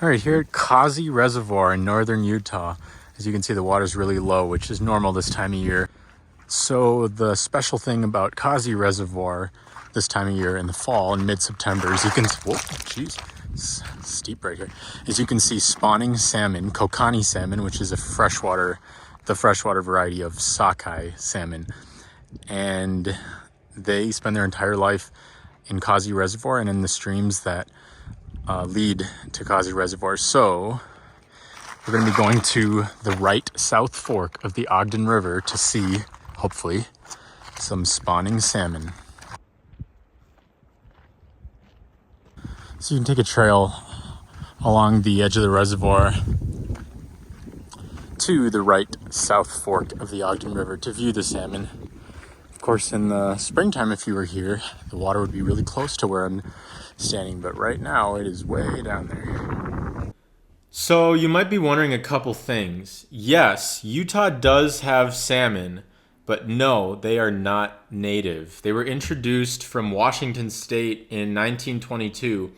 All right, here at Causey Reservoir in northern Utah, as you can see, the water's really low, which is normal this time of year. So the special thing about Causey Reservoir this time of year in the fall, in mid-September, is you can, whoa, geez, it's steep right here, is you can see spawning salmon, Kokanee salmon, which is the freshwater variety of sockeye salmon. And they spend their entire life in Causey Reservoir and in the streams that lead to Causey Reservoir. So we're going to be going to the right south fork of the Ogden River to see, hopefully, some spawning salmon. So you can take a trail along the edge of the reservoir to the right south fork of the Ogden River to view the salmon. Of course, in the springtime, if you were here, the water would be really close to where I'm standing, but right now it is way down there. So you might be wondering a couple things. Yes, Utah does have salmon, but no, they are not native. They were introduced from Washington State in 1922,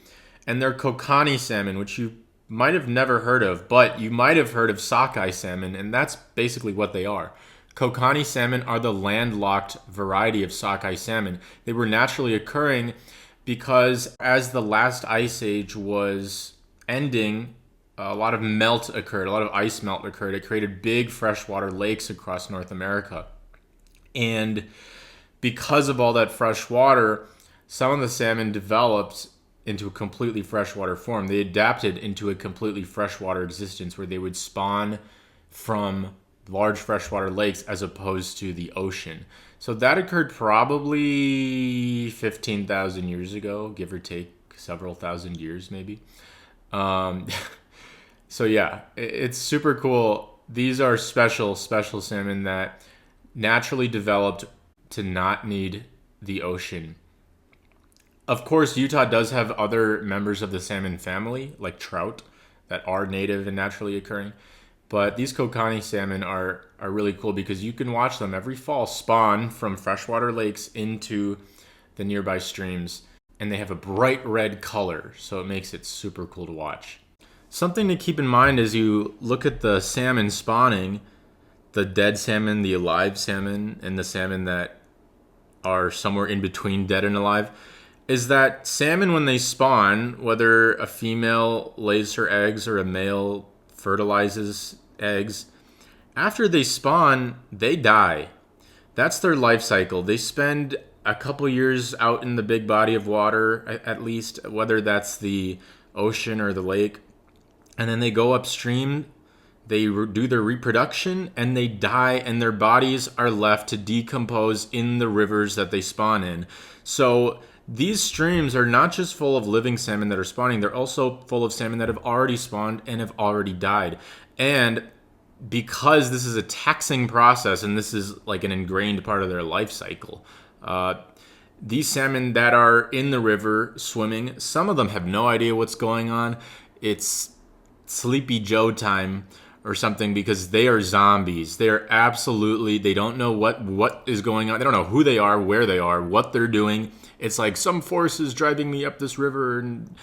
and they're Kokanee salmon, which you might have never heard of, but you might have heard of sockeye salmon, and that's basically what they are. Kokanee salmon are the landlocked variety of sockeye salmon. They were naturally occurring because as the last ice age was ending, a lot of melt occurred, a lot of ice melt occurred. It created big freshwater lakes across North America. And because of all that fresh water, some of the salmon developed into a completely freshwater form. They adapted into a completely freshwater existence where they would spawn from large freshwater lakes as opposed to the ocean. So that occurred probably 15,000 years ago, give or take several thousand years maybe. So yeah, it's super cool. These are special salmon that naturally developed to not need the ocean. Of course, Utah does have other members of the salmon family, like trout, that are native and naturally occurring. But these Kokanee salmon are really cool because you can watch them every fall spawn from freshwater lakes into the nearby streams. And they have a bright red color, so it makes it super cool to watch. Something to keep in mind as you look at the salmon spawning, the dead salmon, the alive salmon, and the salmon that are somewhere in between dead and alive, is that salmon, when they spawn, whether a female lays her eggs or a male fertilizes eggs, after they spawn, they die. That's their life cycle. They spend a couple years out in the big body of water, at least, whether that's the ocean or the lake, and then they go upstream, they do their reproduction, and they die, and their bodies are left to decompose in the rivers that they spawn in. So these streams are not just full of living salmon that are spawning, they're also full of salmon that have already spawned and have already died. And because this is a taxing process and this is like an ingrained part of their life cycle, these salmon that are in the river swimming, some of them have no idea what's going on. It's Sleepy Joe time or something because they are zombies. They are absolutely, they don't know what is going on. They don't know who they are, where they are, what they're doing. It's like some force is driving me up this river, and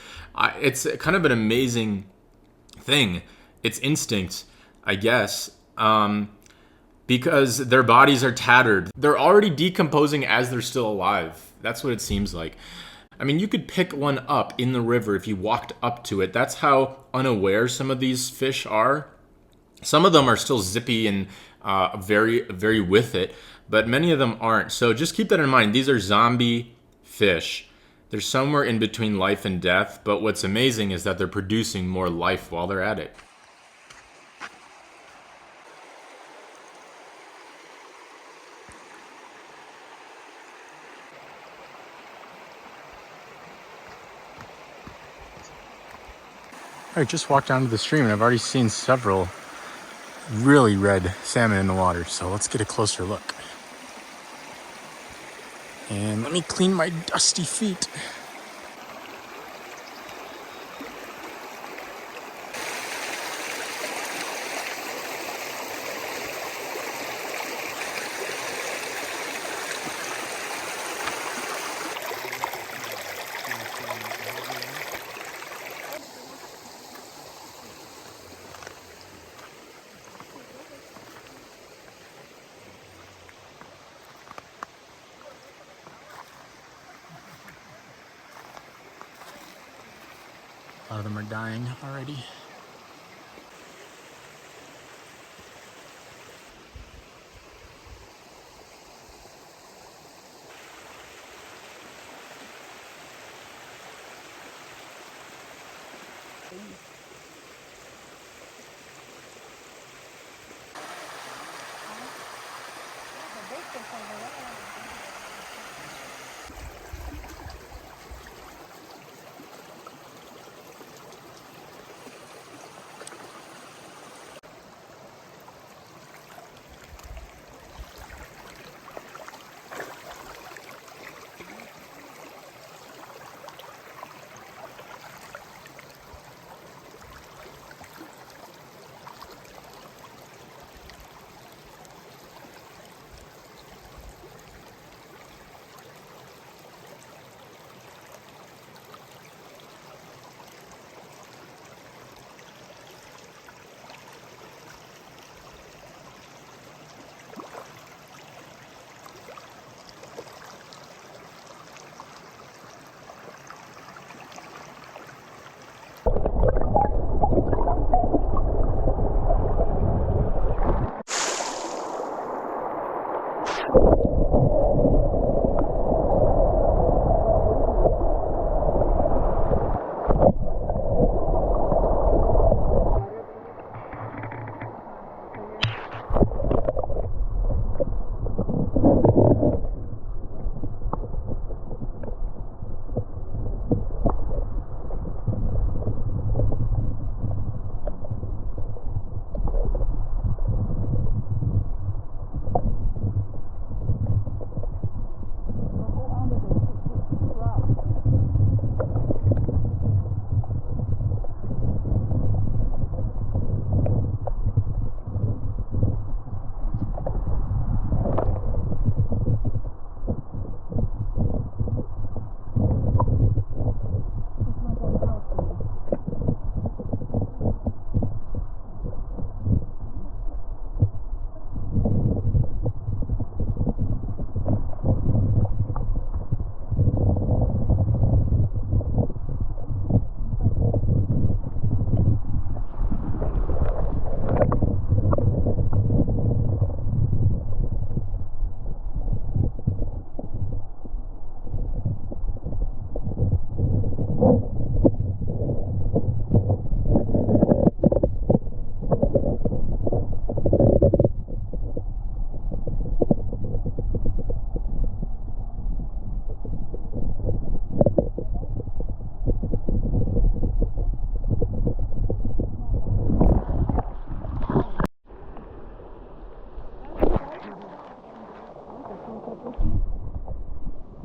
it's kind of an amazing thing. It's instinct, I guess, because their bodies are tattered. They're already decomposing as they're still alive. That's what it seems like. I mean, you could pick one up in the river if you walked up to it. That's how unaware some of these fish are. Some of them are still zippy and very, very with it, but many of them aren't. So just keep that in mind. These are zombie fish. They're somewhere in between life and death, but what's amazing is that they're producing more life while they're at it. All right, just walked down to the stream and I've already seen several really red salmon in the water, so let's get a closer look. And let me clean my dusty feet. of them are dying already.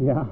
Yeah.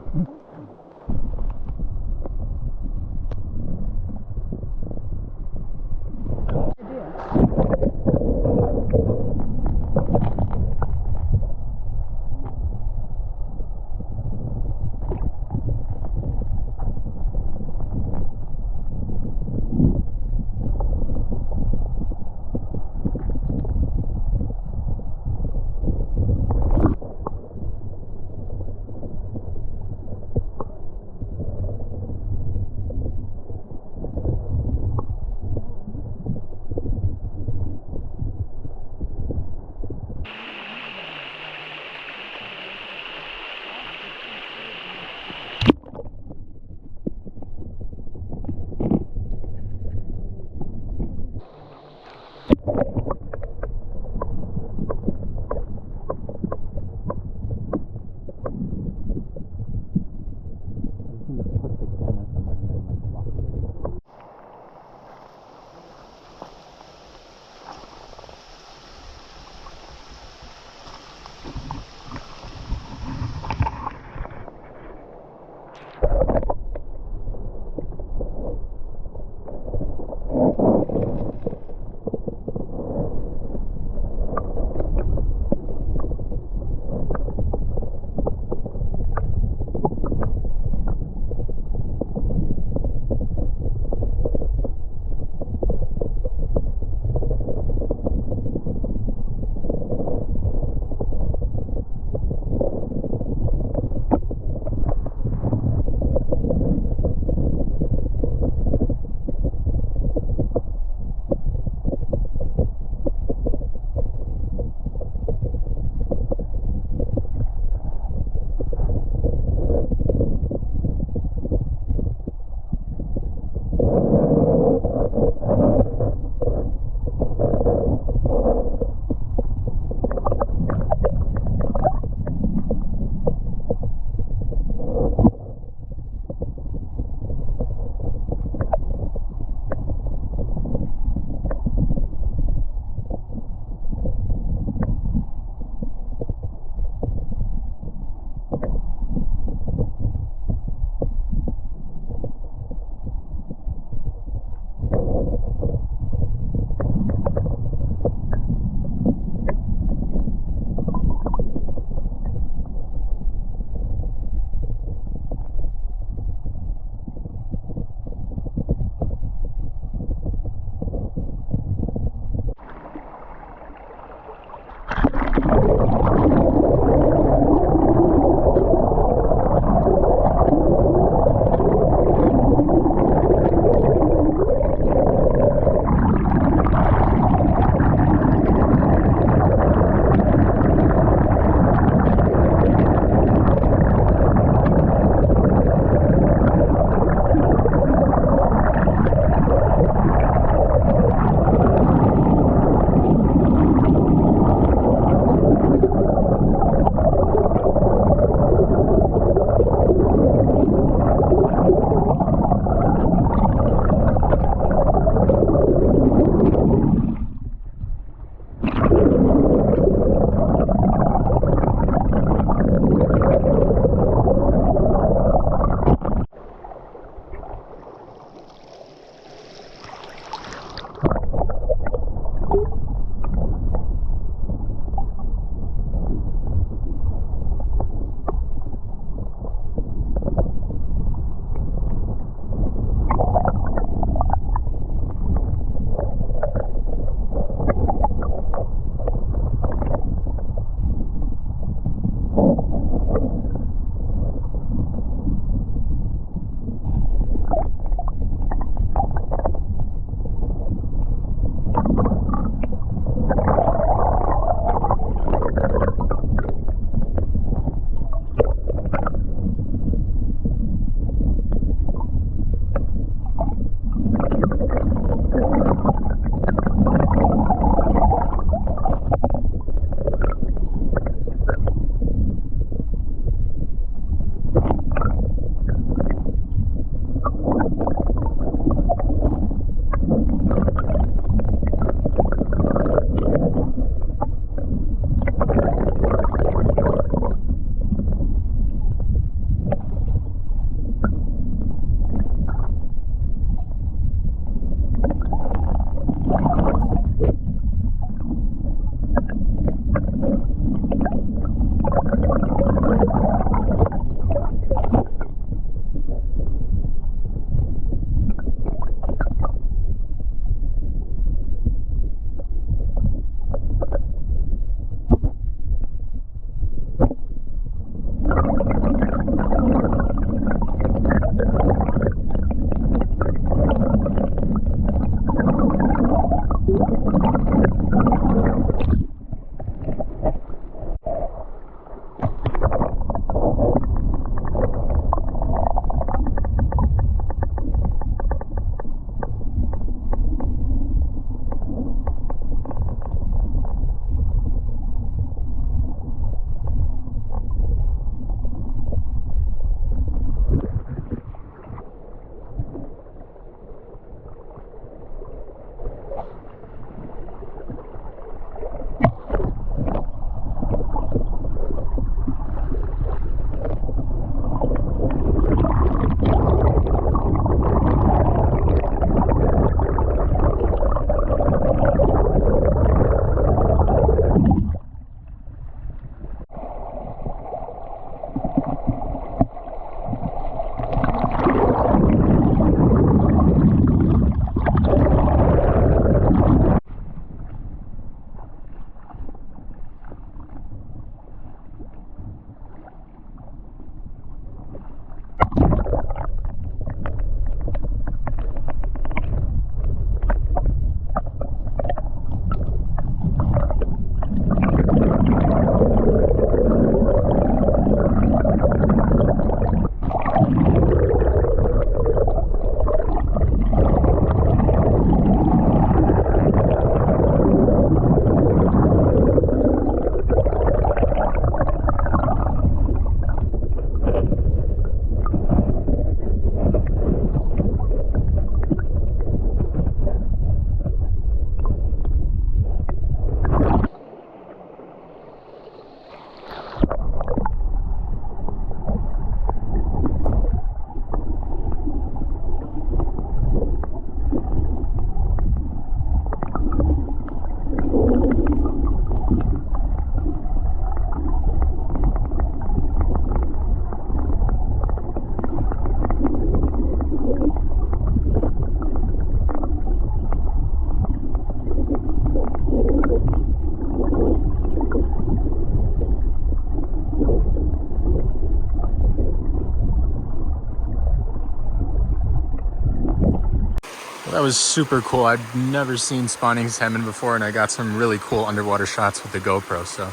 That was super cool. I've never seen spawning salmon before, and I got some really cool underwater shots with the GoPro, so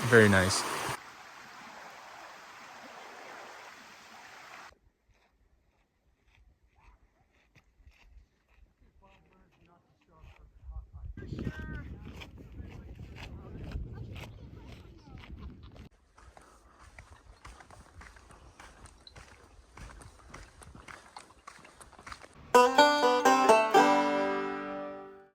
very nice.